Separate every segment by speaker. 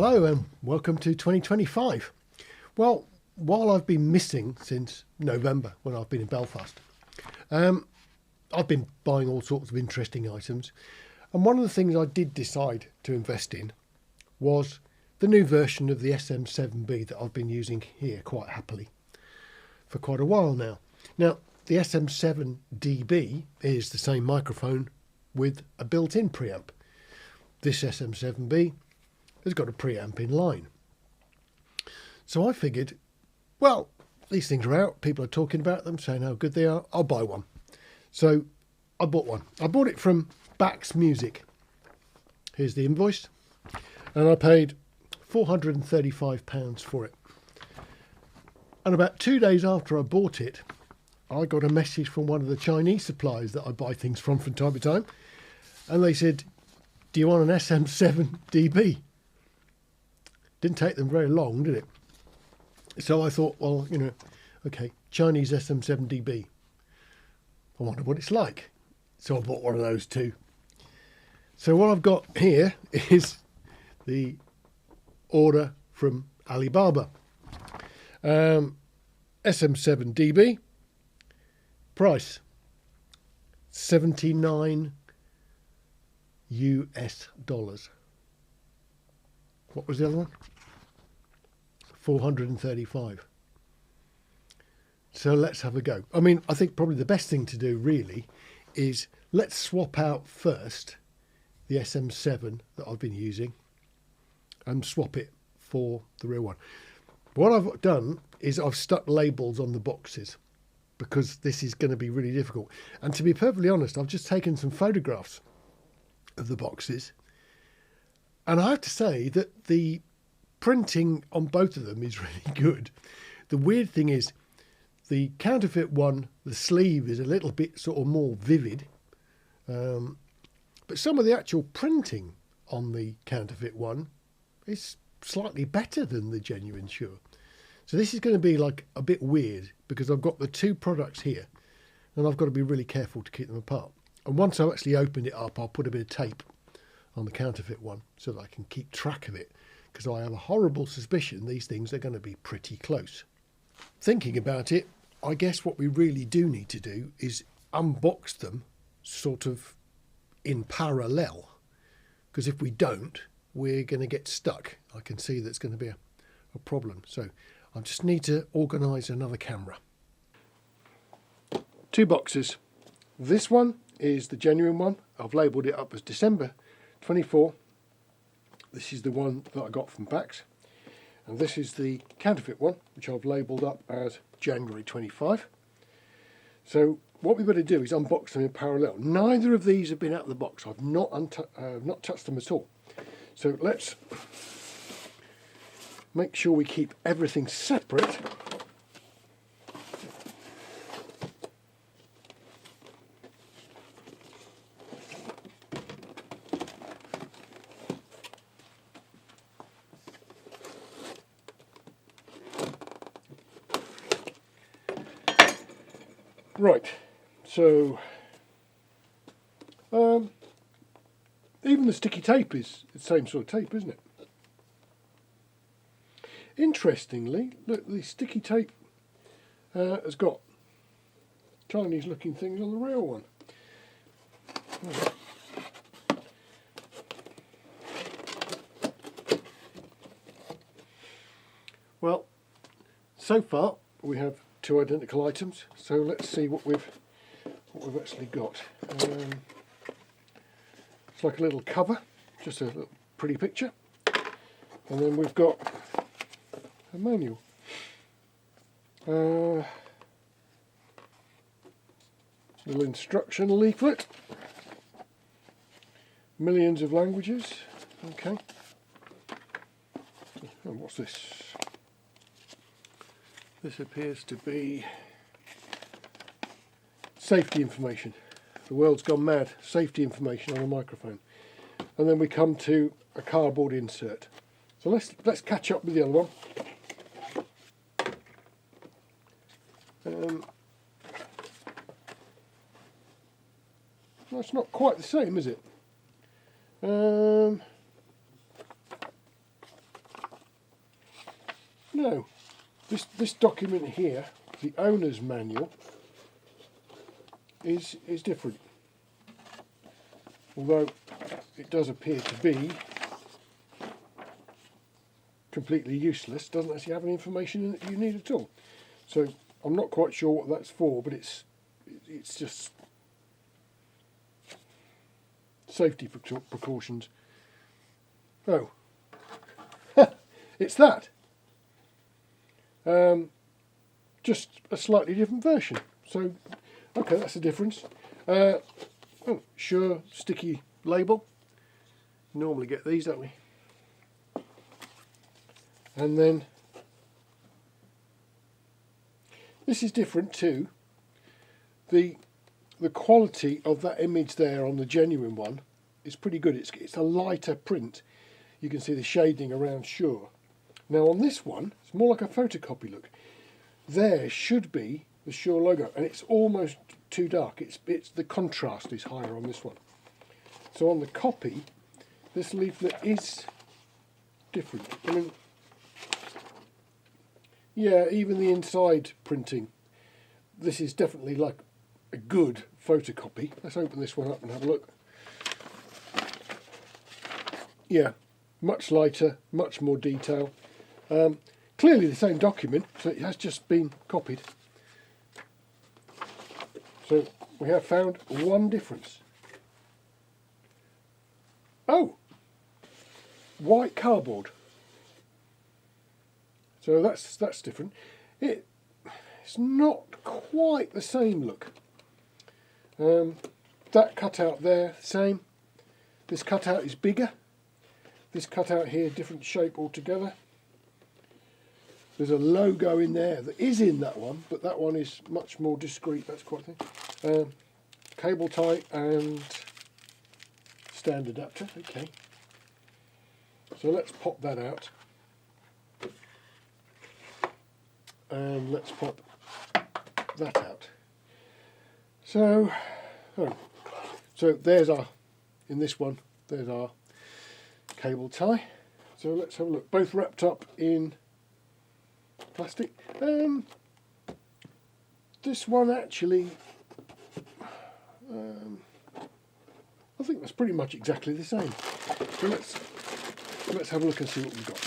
Speaker 1: Hello and welcome to 2025. Well, while I've been missing since November when I've been in Belfast, I've been buying all sorts of interesting items, and one of the things I did decide to invest in was the new version of the SM7B that I've been using here quite happily for quite a while now. Now, the SM7dB is the same microphone with a built-in preamp. This SM7B has got a preamp in line. So I figured, well, these things are out, people are talking about them, saying how good they are, I'll buy one. So I bought one. I bought it from Bax Music. Here's the invoice. And I paid £435 for it. And about 2 days after I bought it, I got a message from one of the Chinese suppliers that I buy things from time to time. And they said, do you want an SM7dB? Didn't take them very long, did it? So I thought, well, okay, Chinese SM7dB. I wonder what it's like. So I bought one of those too. So what I've got here is the order from Alibaba. SM7dB, price $79 US. What was the other one? 435. So let's have a go. I mean, I think probably the best thing to do really is let's swap out first the SM7 that I've been using and swap it for the real one. What I've done is I've stuck labels on the boxes because this is going to be really difficult. And to be perfectly honest, I've just taken some photographs of the boxes. And I have to say that the printing on both of them is really good. The weird thing is the counterfeit one, the sleeve is a little bit sort of more vivid. But some of the actual printing on the counterfeit one is slightly better than the genuine Shure. So this is going to be like a bit weird because I've got the two products here and I've got to be really careful to keep them apart. And once I've actually opened it up, I'll put a bit of tape on the counterfeit one so that I can keep track of it, because I have a horrible suspicion these things are going to be pretty close. Thinking about it, I guess what we really do need to do is unbox them sort of in parallel, because if we don't, we're going to get stuck. I can see that's going to be a problem. So I just need to organise another camera. Two boxes. This one is the genuine one. I've labelled it up as December 24. This is the one that I got from Bax. And this is the counterfeit one, which I've labelled up as January 25. So what we've got to do is unbox them in parallel. Neither of these have been out of the box. I've not touched them at all. So let's make sure we keep everything separate. Right, so even the sticky tape is the same sort of tape, isn't it? Interestingly, look, the sticky tape has got Chinese looking things on the real one. Well, so far we have two identical items, so let's see what we've actually got. It's like a little cover, just a little pretty picture, and then we've got a manual. Little instruction leaflet, millions of languages. Okay, and what's this? This appears to be safety information. The world's gone mad. Safety information on a microphone. And then we come to a cardboard insert. So let's catch up with the other one. That's not quite the same, is it? No, this document here, the owner's manual, is different. Although it does appear to be completely useless, doesn't actually have any information that you need at all. So I'm not quite sure what that's for, but it's just safety precautions. Oh, it's that. Just a slightly different version. So, okay, that's the difference. Oh, Shure sticky label. Normally get these, don't we? And then this is different too. The quality of that image there on the genuine one is pretty good. It's a lighter print. You can see the shading around Shure. Now on this one, it's more like a photocopy look. There should be the Shure logo, and it's almost too dark. It's the contrast is higher on this one. So on the copy, this leaflet is different. I mean, yeah, even the inside printing, this is definitely like a good photocopy. Let's open this one up and have a look. Yeah, much lighter, much more detail. Clearly the same document, so it has just been copied. So we have found one difference. Oh, white cardboard. So that's different. It's not quite the same look. That cutout there, same. This cutout is bigger. This cutout here, different shape altogether. There's a logo in there that is in that one, but that one is much more discreet. That's quite a thing. Cable tie and stand adapter. Okay. So let's pop that out. And let's pop that out. So there's our, in this one, there's our cable tie. So let's have a look. Both wrapped up in plastic. This one actually, I think that's pretty much exactly the same. So let's have a look and see what we've got.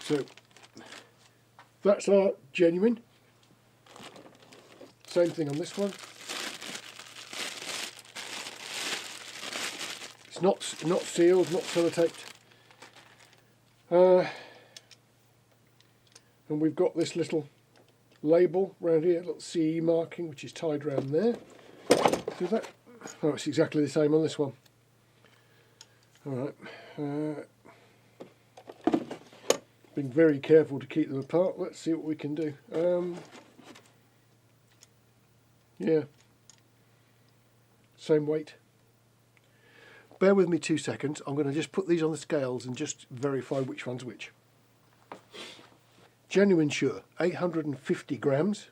Speaker 1: So that's our genuine. Same thing on this one. It's not sealed, not sellotaped. And we've got this little label around here, a little CE marking, which is tied around there. So that, oh, it's exactly the same on this one. All right. Being very careful to keep them apart. Let's see what we can do. Yeah, same weight. Bear with me 2 seconds. I'm going to just put these on the scales and just verify which one's which. Genuine Shure, 850 grams.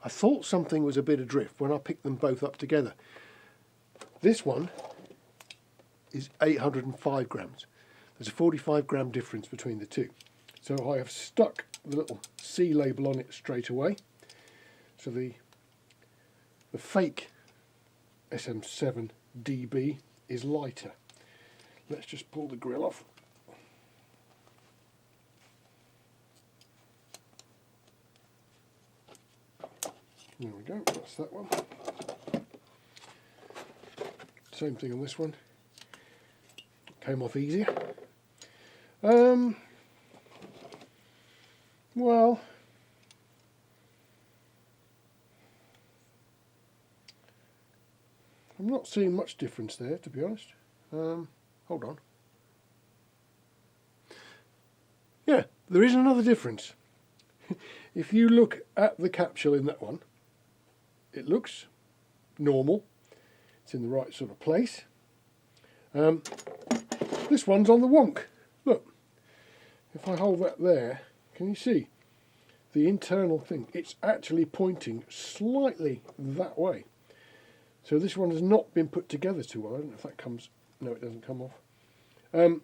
Speaker 1: I thought something was a bit adrift when I picked them both up together. This one is 805 grams. There's a 45 gram difference between the two. So I have stuck the little C label on it straight away. So the fake SM7dB is lighter. Let's just pull the grill off. There we go, that's that one. Same thing on this one. Came off easier. Well, I'm not seeing much difference there, to be honest. Hold on. Yeah, there is another difference. If you look at the capsule in that one, it looks normal. It's in the right sort of place. This one's on the wonk. Look, if I hold that there, can you see the internal thing? It's actually pointing slightly that way. So this one has not been put together too well. I don't know if that comes... No, it doesn't come off. I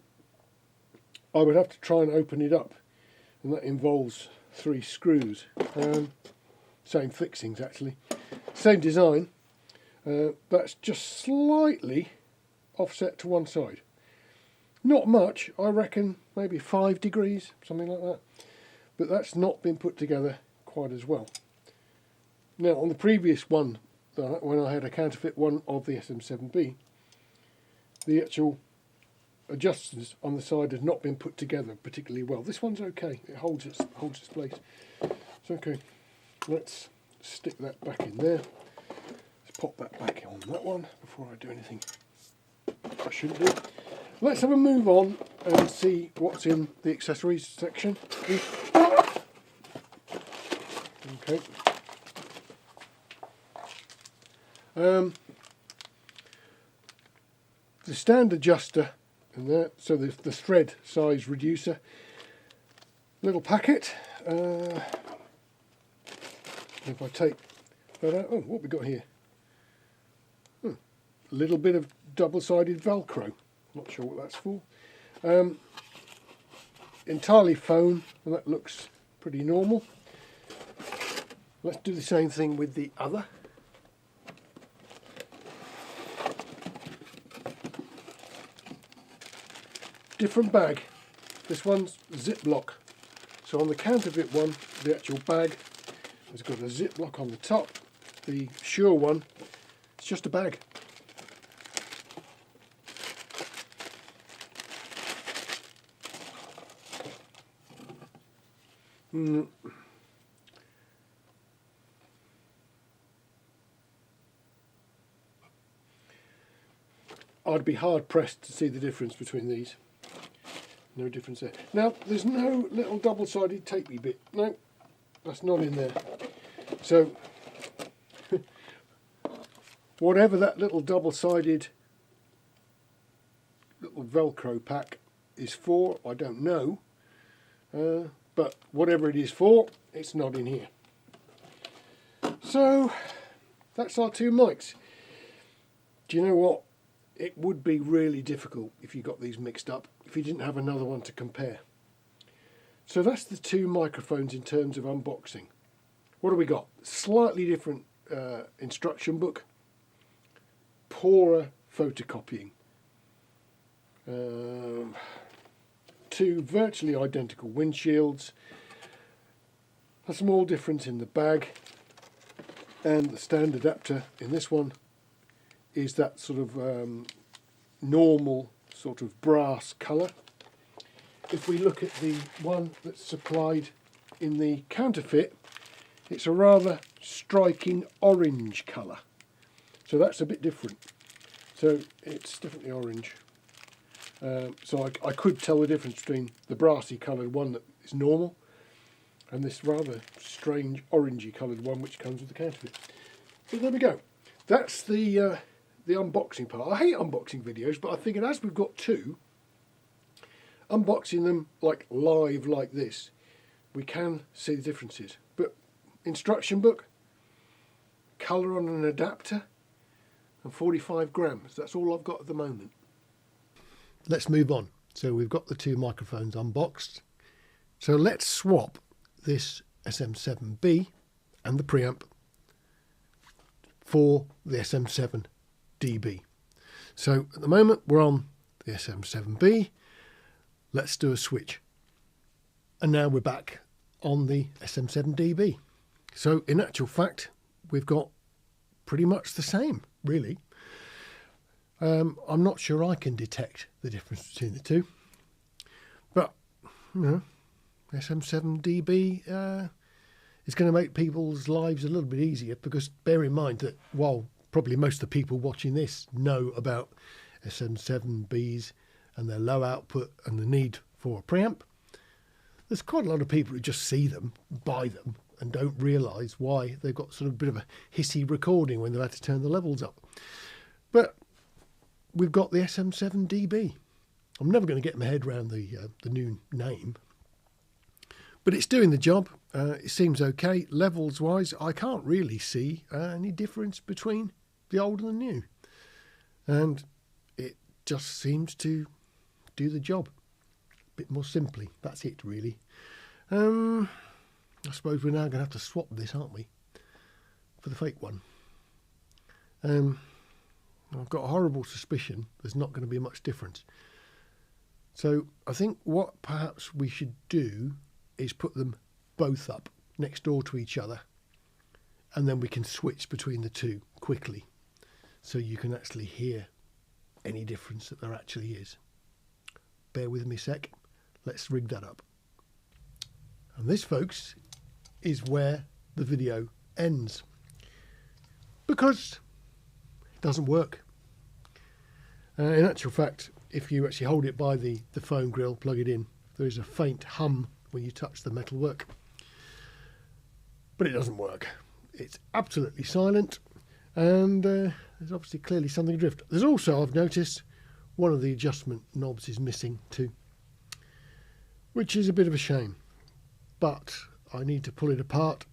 Speaker 1: would have to try and open it up, and that involves 3 screws. Same fixings actually. Same design. That's just slightly offset to one side. Not much, I reckon maybe 5 degrees, something like that. But that's not been put together quite as well. Now on the previous one, when I had a counterfeit one of the SM7B, the actual adjusters on the side had not been put together particularly well. This one's okay, it holds its place. It's okay. Let's stick that back in there. Let's pop that back on that one before I do anything I shouldn't do. Let's have a move on and see what's in the accessories section. Okay. The stand adjuster in there, so the thread size reducer, little packet. If I take that out, oh, what we got here? A little bit of double-sided Velcro. Not sure what that's for. Entirely foam, and that looks pretty normal. Let's do the same thing with the other. Different bag. This one's Ziploc. So on the counterfeit one, the actual bag has got a Ziploc on the top. The Shure one, it's just a bag. I'd be hard pressed to see the difference between these. No difference there. Now, there's no little double-sided tapey bit. No, that's not in there. So, whatever that little double-sided little Velcro pack is for, I don't know. But whatever it is for, it's not in here. So, that's our 2 mics. Do you know what? It would be really difficult if you got these mixed up, if you didn't have another one to compare. So that's the 2 microphones in terms of unboxing. What do we got? Slightly different instruction book, poorer photocopying. 2 virtually identical windshields, a small difference in the bag, and the stand adapter in this one is that sort of normal sort of brass colour. If we look at the one that's supplied in the counterfeit, it's a rather striking orange colour. So that's a bit different. So it's definitely orange. So I could tell the difference between the brassy coloured one that is normal and this rather strange orangey coloured one which comes with the counterfeit. So there we go. That's the unboxing part. I hate unboxing videos, but I figured as we've got 2, unboxing them like live like this, we can see the differences. But instruction book, colour on an adapter, and 45 grams. That's all I've got at the moment. Let's move on. So we've got the 2 microphones unboxed. So let's swap this SM7B and the preamp for the SM7dB. So at the moment we're on the SM7B. Let's do a switch. And now we're back on the SM7dB. So in actual fact, we've got pretty much the same, really. I'm not sure I can detect the difference between the 2. But, you know, SM7dB is going to make people's lives a little bit easier, because bear in mind that while probably most of the people watching this know about SM7Bs and their low output and the need for a preamp, there's quite a lot of people who just see them, buy them, and don't realise why they've got sort of a bit of a hissy recording when they've had to turn the levels up. But we've got the SM7dB. I'm never going to get my head around the new name, but it's doing the job. It seems okay. Levels wise, I can't really see any difference between the the old and the new. And it just seems to do the job a bit more simply. That's it, really. I suppose we're now going to have to swap this, aren't we, for the fake one. I've got a horrible suspicion there's not going to be much difference. So I think what perhaps we should do is put them both up next door to each other, and then we can switch between the two quickly so you can actually hear any difference that there actually is. Bear with me a sec. Let's rig that up. And this, folks, is where the video ends, because it doesn't work. In actual fact, if you actually hold it by the phone grill, plug it in, there is a faint hum when you touch the metalwork. But it doesn't work. It's absolutely silent, and there's obviously clearly something adrift. There's also, I've noticed, one of the adjustment knobs is missing too, which is a bit of a shame. But I need to pull it apart.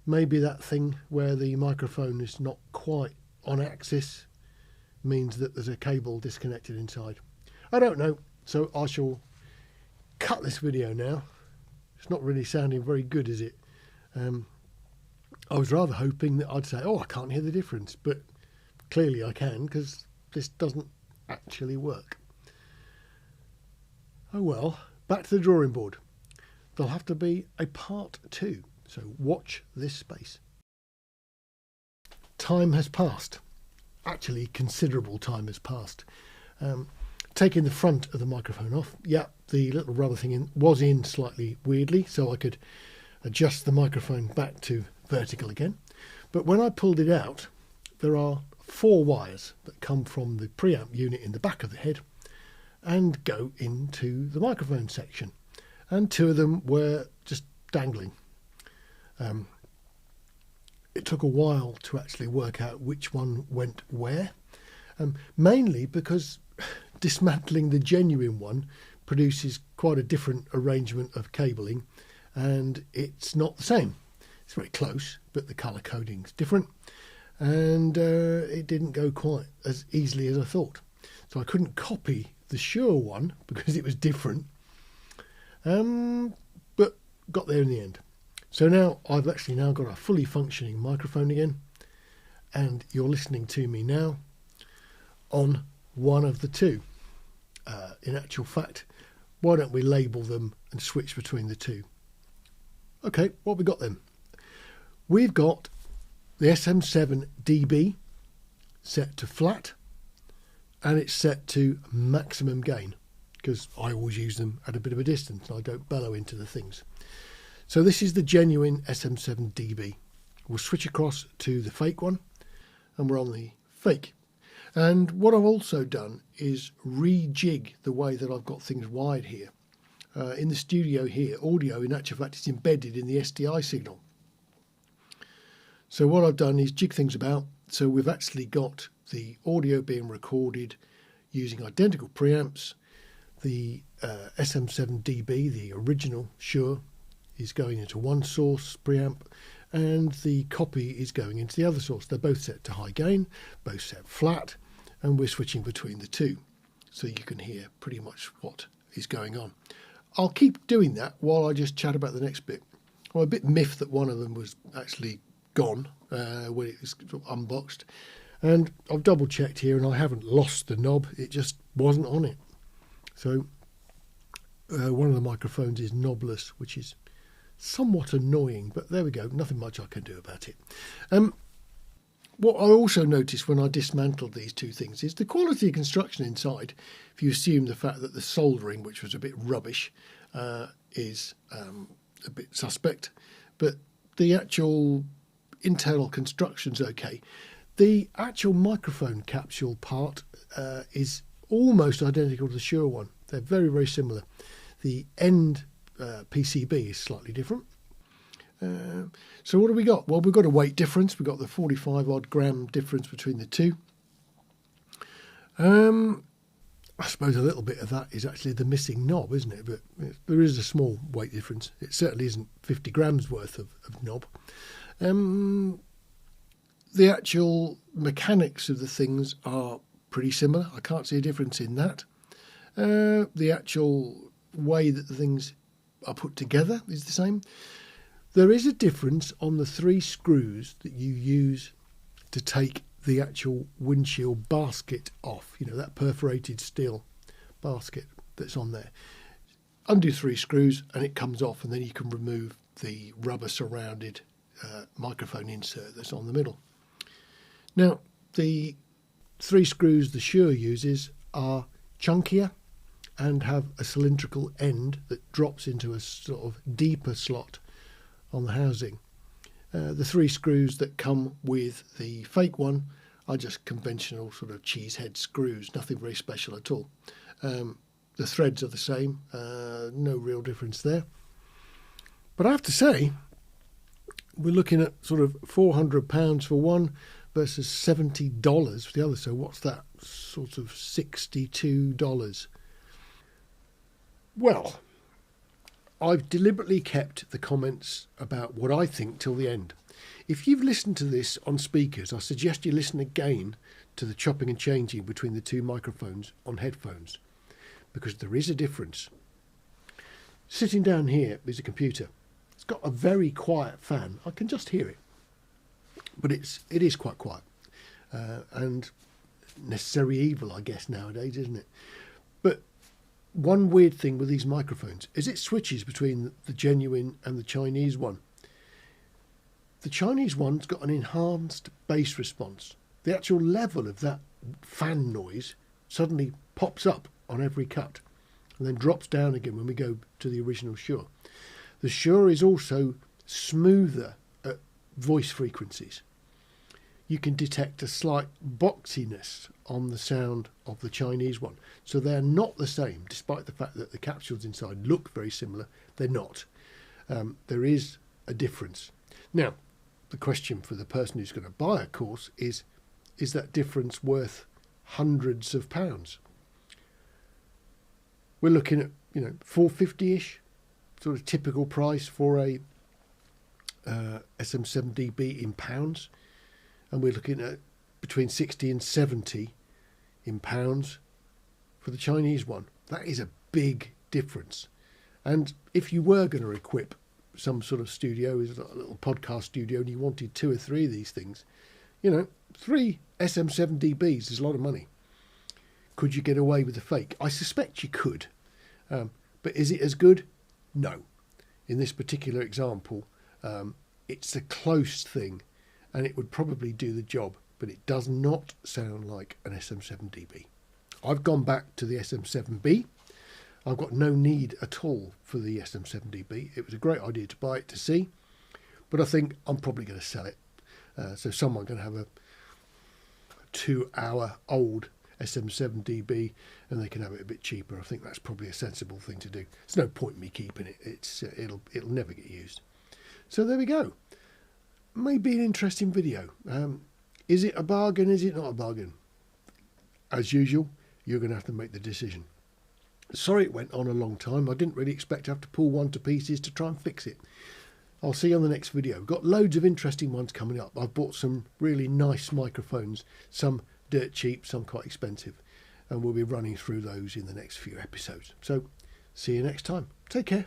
Speaker 1: Maybe that thing where the microphone is not quite on axis means that there's a cable disconnected inside. I don't know, so I shall cut this video now. It's not really sounding very good, is it? I was rather hoping that I'd say, oh, I can't hear the difference, but clearly I can, because this doesn't actually work. Oh well, back to the drawing board. There'll have to be a part 2, so watch this space. Time has passed. Actually, considerable time has passed. Taking the front of the microphone off, yeah, the little rubber thing was in slightly weirdly, so I could adjust the microphone back to vertical again. But when I pulled it out, there are 4 wires that come from the preamp unit in the back of the head and go into the microphone section. And 2 of them were just dangling. It took a while to actually work out which one went where, mainly because dismantling the genuine one produces quite a different arrangement of cabling, and it's not the same. It's very close, but the colour coding's different, and it didn't go quite as easily as I thought. So I couldn't copy the Shure one because it was different, but got there in the end. So now I've actually now got a fully functioning microphone again, and you're listening to me now on one of the 2. In actual fact, why don't we label them and switch between the 2? Okay, what have we got then? We've got the SM7dB set to flat, and it's set to maximum gain, because I always use them at a bit of a distance and I don't bellow into the things. So this is the genuine SM7dB. We'll switch across to the fake one, and we're on the fake. And what I've also done is rejig the way that I've got things wired here. In the studio here, audio in actual fact is embedded in the SDI signal. So what I've done is jig things about, so we've actually got the audio being recorded using identical preamps. The SM7dB, the original Shure, is going into one source preamp, and the copy is going into the other source. They're both set to high gain, both set flat, and we're switching between the 2, so you can hear pretty much what is going on. I'll keep doing that while I just chat about the next bit. I'm a bit miffed that one of them was actually gone when it was unboxed, and I've double checked here and I haven't lost the knob, it just wasn't on it. So one of the microphones is knobless, which is somewhat annoying, but there we go, nothing much I can do about it. What I also noticed when I dismantled these 2 things is the quality of construction inside. If you assume the fact that the soldering, which was a bit rubbish, is a bit suspect, but the actual internal construction's okay. The actual microphone capsule part is almost identical to the Shure one. They're very, very similar. The end PCB is slightly different. So what have we got? Well, we've got a weight difference. We've got the 45 odd gram difference between the 2. I suppose a little bit of that is actually the missing knob, isn't it? But there is a small weight difference. It certainly isn't 50 grams worth of knob. The actual mechanics of the things are pretty similar. I can't see a difference in that. The actual way that the things are put together is the same. There is a difference on the 3 screws that you use to take the actual windshield basket off. You know, that perforated steel basket that's on there. Undo 3 screws and it comes off, and then you can remove the rubber surrounded microphone insert that's on the middle. Now, the 3 screws the Shure uses are chunkier and have a cylindrical end that drops into a sort of deeper slot on the housing. The 3 screws that come with the fake one are just conventional sort of cheese head screws, nothing very special at all. The threads are the same, no real difference there. But I have to say, we're looking at sort of £400 for one versus $70 for the other. So what's that? Sort of $62. Well, I've deliberately kept the comments about what I think till the end. If you've listened to this on speakers, I suggest you listen again to the chopping and changing between the 2 microphones on headphones, because there is a difference. Sitting down here is a computer. It's got a very quiet fan. I can just hear it, but it is quite quiet, and necessary evil, I guess, nowadays, isn't it? But one weird thing with these microphones is it switches between the genuine and the Chinese one. The Chinese one's got an enhanced bass response. The actual level of that fan noise suddenly pops up on every cut and then drops down again when we go to the original Shure. The Shure is also smoother at voice frequencies. You can detect a slight boxiness on the sound of the Chinese one. So they're not the same, despite the fact that the capsules inside look very similar. They're not. There is a difference. Now, the question for the person who's going to buy a course is that difference worth hundreds of pounds? We're looking at, $450-ish, sort of typical price for a SM7dB in pounds. And we're looking at between 60 and 70 in pounds for the Chinese one. That is a big difference. And if you were going to equip some sort of studio, is a little podcast studio, and you wanted 2 or 3 of these things, 3 SM7dBs is a lot of money. Could you get away with the fake? I suspect you could. But is it as good? No. In this particular example, it's a close thing, and it would probably do the job, but it does not sound like an SM7dB. I've gone back to the SM7B. I've got no need at all for the SM7dB. It was a great idea to buy it to see, but I think I'm probably going to sell it. So someone going to have a 2-hour-old SM7dB, and they can have it a bit cheaper. I think that's probably a sensible thing to do. There's no point in me keeping it. It'll never get used. So there we go. Maybe an interesting video. Is it a bargain? Is it not a bargain? As usual, you're going to have to make the decision. Sorry it went on a long time. I didn't really expect to have to pull one to pieces to try and fix it. I'll see you on the next video. We've got loads of interesting ones coming up. I've bought some really nice microphones, some dirt cheap, some quite expensive, and we'll be running through those in the next few episodes. So see you next time. Take care.